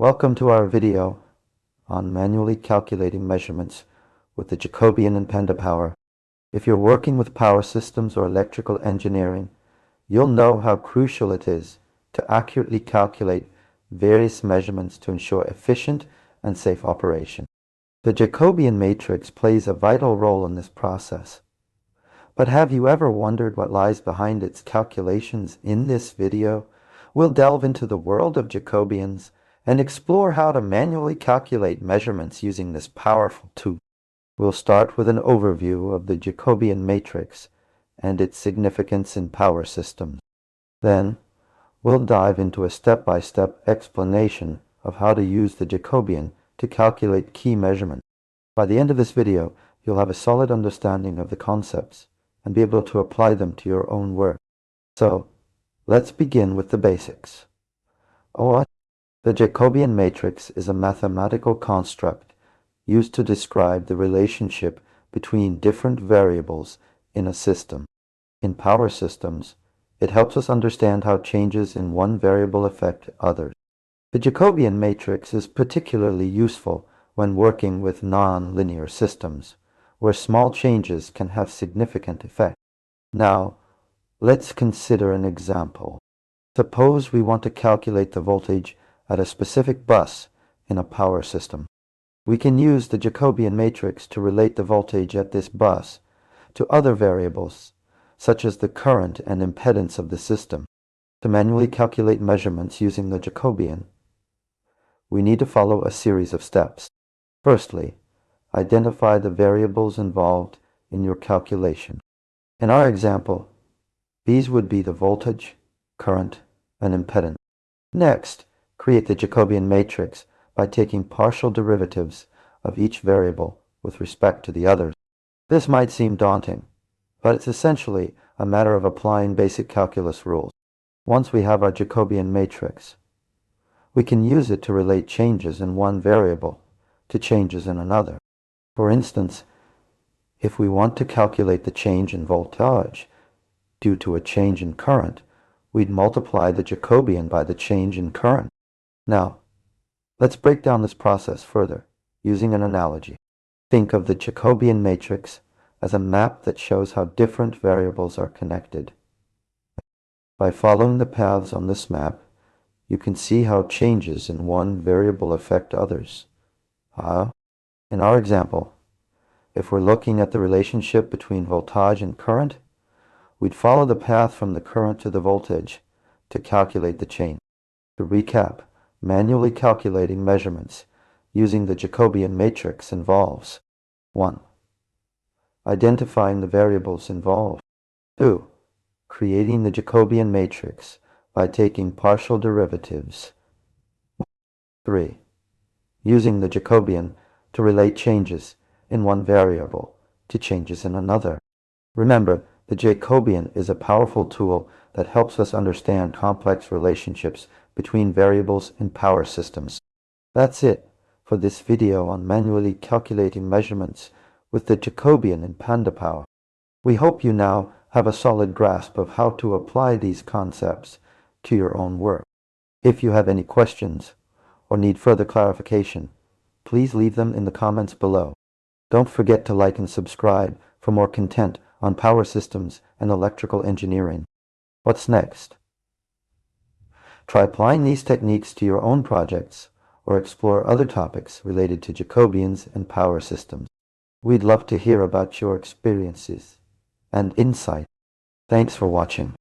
Welcome to our video on manually calculating measurements with the Jacobian and pandapower. If you're working with power systems or electrical engineering, you'll know how crucial it is to accurately calculate various measurements to ensure efficient and safe operation. The Jacobian matrix plays a vital role in this process. But have you ever wondered what lies behind its calculations? In this video, we'll delve into the world of Jacobians and explore how to manually calculate measurements using this powerful tool. We'll start with an overview of the Jacobian matrix and its significance in power systems. Then, we'll dive into a step-by-step explanation of how to use the Jacobian to calculate key measurements. By the end of this video, you'll have a solid understanding of the concepts and be able to apply them to your own work. So, let's begin with the basics. The Jacobian matrix is a mathematical construct used to describe the relationship between different variables in a system. In power systems, it helps us understand how changes in one variable affect others. The Jacobian matrix is particularly useful when working with non-linear systems, where small changes can have significant effect. Now, let's consider an example. Suppose we want to calculate the voltage at a specific bus in a power system. We can use the Jacobian matrix to relate the voltage at this bus to other variables, such as the current and impedance of the system. To manually calculate measurements using the Jacobian, we need to follow a series of steps. Firstly, identify the variables involved in your calculation. In our example, these would be the voltage, current, and impedance. Next, create the Jacobian matrix by taking partial derivatives of each variable with respect to the others. This might seem daunting, but it's essentially a matter of applying basic calculus rules. Once we have our Jacobian matrix, we can use it to relate changes in one variable to changes in another. For instance, if we want to calculate the change in voltage due to a change in current, we'd multiply the Jacobian by the change in current. Now, let's break down this process further using an analogy. Think of the Jacobian matrix as a map that shows how different variables are connected. By following the paths on this map, you can see how changes in one variable affect others. In our example, if we're looking at the relationship between voltage and current, we'd follow the path from the current to the voltage to calculate the change. To recap, manually calculating measurements using the Jacobian matrix involves 1. Identifying the variables involved. 2. Creating the Jacobian matrix by taking partial derivatives. 3. Using the Jacobian to relate changes in one variable to changes in another. Remember, the Jacobian is a powerful tool that helps us understand complex relationships between variables in power systems. That's it for this video on manually calculating measurements with the Jacobian and pandapower. We hope you now have a solid grasp of how to apply these concepts to your own work. If you have any questions or need further clarification, please leave them in the comments below. Don't forget to like and subscribe for more content on power systems and electrical engineering. What's next? Try applying these techniques to your own projects or explore other topics related to Jacobians and power systems. We'd love to hear about your experiences and insight. Thanks for watching.